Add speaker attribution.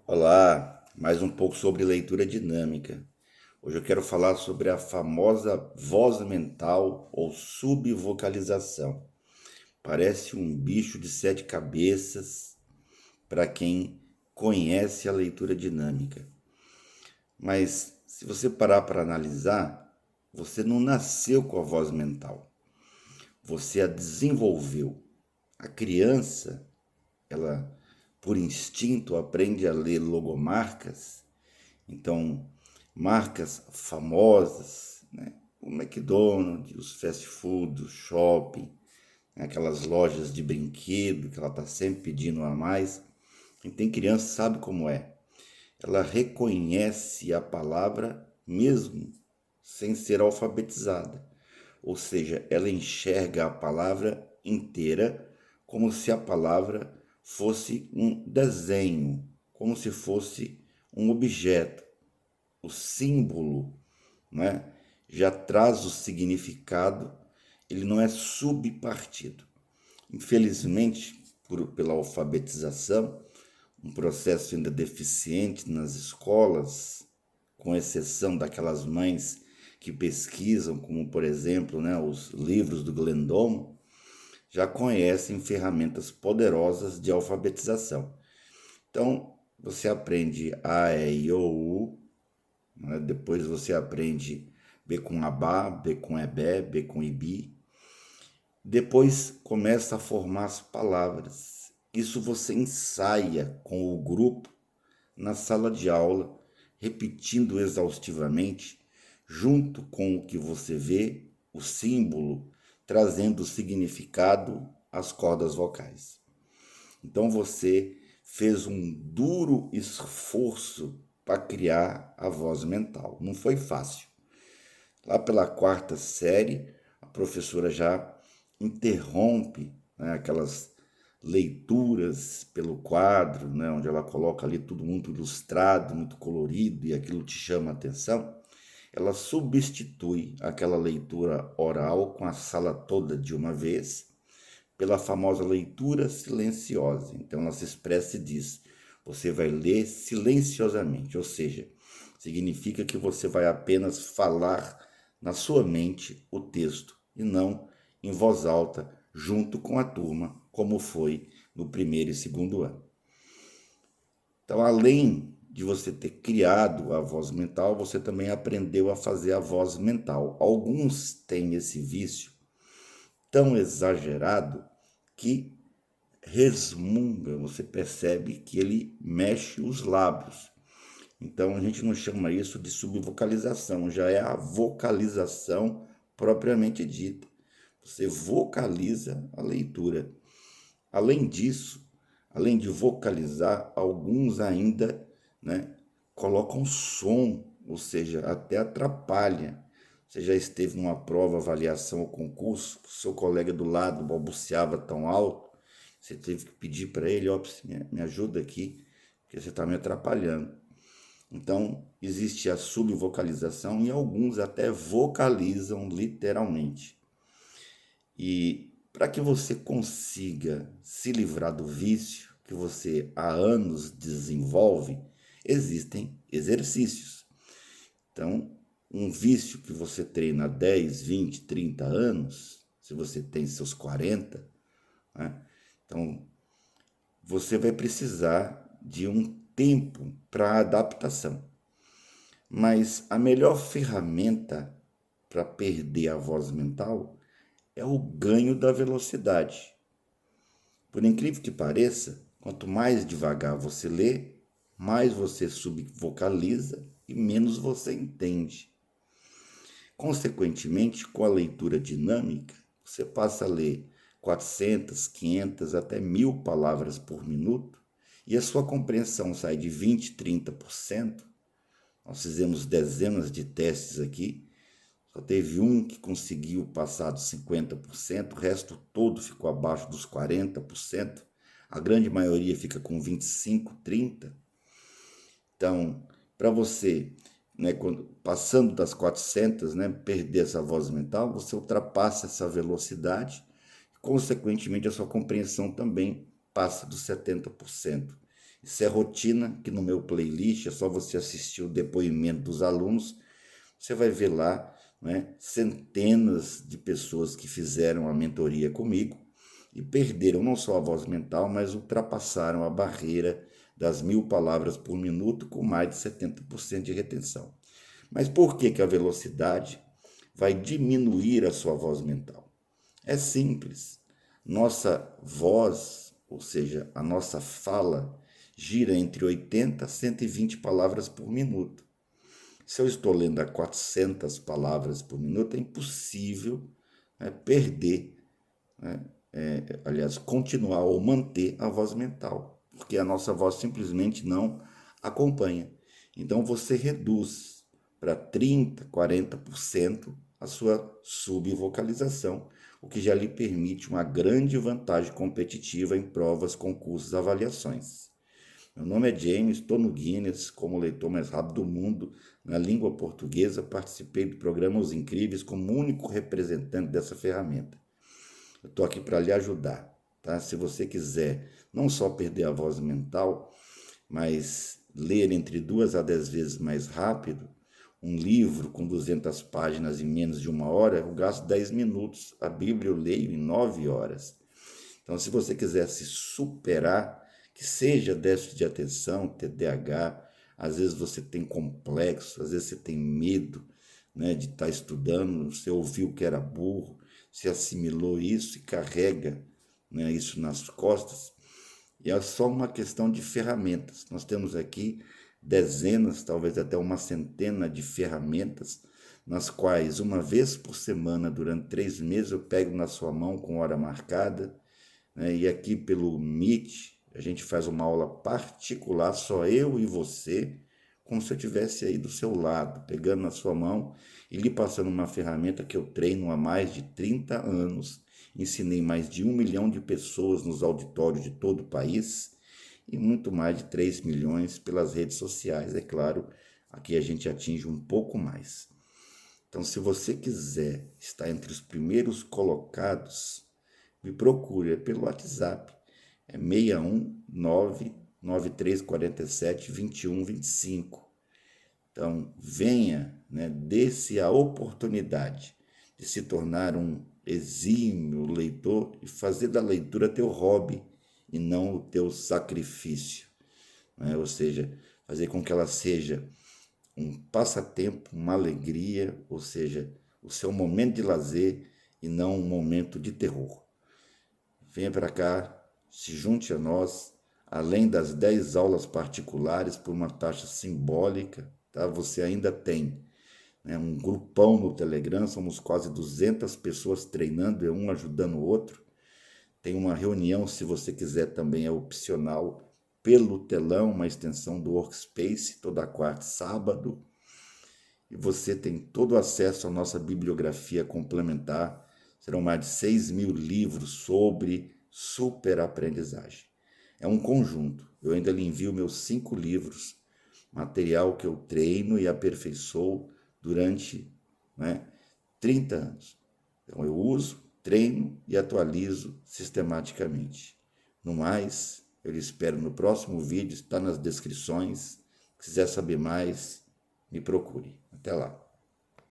Speaker 1: Olá, mais um pouco sobre leitura dinâmica. Hoje eu quero falar sobre a famosa voz mental ou subvocalização. Parece um bicho de sete cabeças para quem conhece a leitura dinâmica. Mas se você parar para analisar, você não nasceu com a voz mental. Você a desenvolveu. A criança, ela por instinto aprende a ler logomarcas. Então, marcas famosas, né? O McDonald's, os fast food, o shopping, né? Aquelas lojas de brinquedo que ela está sempre pedindo a mais. Quem tem criança sabe como é. Ela reconhece a palavra mesmo sem ser alfabetizada. Ou seja, ela enxerga a palavra inteira como se a palavra fosse um desenho, como se fosse um objeto. O símbolo, né, já traz o significado, ele não é subpartido. Infelizmente, pela alfabetização, um processo ainda deficiente nas escolas, com exceção daquelas mães que pesquisam, como por exemplo, né, os livros do Glendon, já conhecem ferramentas poderosas de alfabetização. Então, você aprende A, E, I, O, U, né? Depois você aprende B com Abá, B com Ebé, B com Ibi. Depois começa a formar as palavras. Isso você ensaia com o grupo na sala de aula, repetindo exaustivamente, junto com o que você vê, o símbolo, trazendo o significado às cordas vocais. Então você fez um duro esforço para criar a voz mental. Não foi fácil. Lá pela quarta série, a professora já interrompe, né, aquelas leituras pelo quadro, né, onde ela coloca ali tudo muito ilustrado, muito colorido e aquilo te chama a atenção. Ela substitui aquela leitura oral com a sala toda de uma vez pela famosa leitura silenciosa. Então ela se expressa e diz: você vai ler silenciosamente, ou seja, significa que você vai apenas falar na sua mente o texto e não em voz alta junto com a turma, como foi no primeiro e segundo ano. Então, além de você ter criado a voz mental, você também aprendeu a fazer a voz mental. Alguns têm esse vício tão exagerado que resmunga, você percebe que ele mexe os lábios. Então a gente não chama isso de subvocalização, já é a vocalização propriamente dita. Você vocaliza a leitura. Além disso, além de vocalizar, alguns ainda, né, colocam som, ou seja, até atrapalha. Você já esteve numa prova, avaliação ou concurso, seu colega do lado balbuciava tão alto, você teve que pedir para ele, ó, me ajuda aqui, porque você está me atrapalhando. Então, existe a subvocalização e alguns até vocalizam literalmente. E para que você consiga se livrar do vício que você há anos desenvolve, existem exercícios. Então, um vício que você treina há 10, 20, 30 anos, se você tem seus 40, né? Então você vai precisar de um tempo para adaptação. Mas a melhor ferramenta para perder a voz mental é o ganho da velocidade. Por incrível que pareça, quanto mais devagar você lê, mais você subvocaliza e menos você entende. Consequentemente, com a leitura dinâmica, você passa a ler 400, 500, até 1000 palavras por minuto e a sua compreensão sai de 20, 30%. Nós fizemos dezenas de testes aqui, só teve um que conseguiu passar dos 50%, o resto todo ficou abaixo dos 40%, a grande maioria fica com 25, 30%. Então, para você, né, passando das 400, né, perder essa voz mental, você ultrapassa essa velocidade, consequentemente a sua compreensão também passa dos 70%. Isso é rotina que no meu playlist é só você assistir o depoimento dos alunos. Você vai ver lá, né, centenas de pessoas que fizeram a mentoria comigo e perderam não só a voz mental, mas ultrapassaram a barreira das 1.000 palavras por minuto com mais de 70% de retenção. Mas por que a velocidade vai diminuir a sua voz mental? É simples. Nossa voz, ou seja, a nossa fala, gira entre 80 a 120 palavras por minuto. Se eu estou lendo a 400 palavras por minuto, é impossível, né, perder, né, aliás, continuar ou manter a voz mental, porque a nossa voz simplesmente não acompanha. Então você reduz para 30%, 40% a sua subvocalização, o que já lhe permite uma grande vantagem competitiva em provas, concursos, avaliações. Meu nome é James, estou no Guinness como o leitor mais rápido do mundo na língua portuguesa. Participei do programa Os Incríveis como único representante dessa ferramenta. Eu estou aqui para lhe ajudar, tá? Se você quiser não só perder a voz mental, mas ler entre 2 a 10 vezes mais rápido, um livro com 200 páginas em menos de 1 hora, eu gasto 10 minutos. A Bíblia eu leio em 9 horas. Então, se você quiser se superar, que seja déficit de atenção, TDAH, às vezes você tem complexo, às vezes você tem medo, né, de estar estudando, você ouviu que era burro, se assimilou isso e carrega, né, isso nas costas. E é só uma questão de ferramentas. Nós temos aqui dezenas, talvez até uma centena de ferramentas, nas quais uma vez por semana, durante 3 meses, eu pego na sua mão com hora marcada, né, e aqui pelo Meet, a gente faz uma aula particular, só eu e você, como se eu estivesse aí do seu lado, pegando na sua mão e lhe passando uma ferramenta que eu treino há mais de 30 anos. Ensinei mais de 1 milhão de pessoas nos auditórios de todo o país e muito mais de 3 milhões pelas redes sociais. É claro, aqui a gente atinge um pouco mais. Então, se você quiser estar entre os primeiros colocados, me procure, é pelo WhatsApp. É 61993472125. Então, venha, né, dê-se a oportunidade de se tornar um exímio leitor e fazer da leitura teu hobby e não o teu sacrifício, né? Ou seja, fazer com que ela seja um passatempo, uma alegria, ou seja, o seu momento de lazer e não um momento de terror. Venha para cá, se junte a nós, além das 10 aulas particulares por uma taxa simbólica, tá? Você ainda tem, né, um grupão no Telegram, somos quase 200 pessoas treinando, um ajudando o outro. Tem uma reunião, se você quiser, também é opcional, pelo telão, uma extensão do Workspace, toda quarta e sábado. E você tem todo o acesso à nossa bibliografia complementar. Serão mais de 6.000 livros sobre superaprendizagem. É um conjunto. Eu ainda lhe envio meus 5 livros, material que eu treino e aperfeiçoo durante, né, 30 anos. Então eu uso, treino e atualizo sistematicamente. No mais, eu lhe espero no próximo vídeo, está nas descrições. Se quiser saber mais, me procure. Até lá.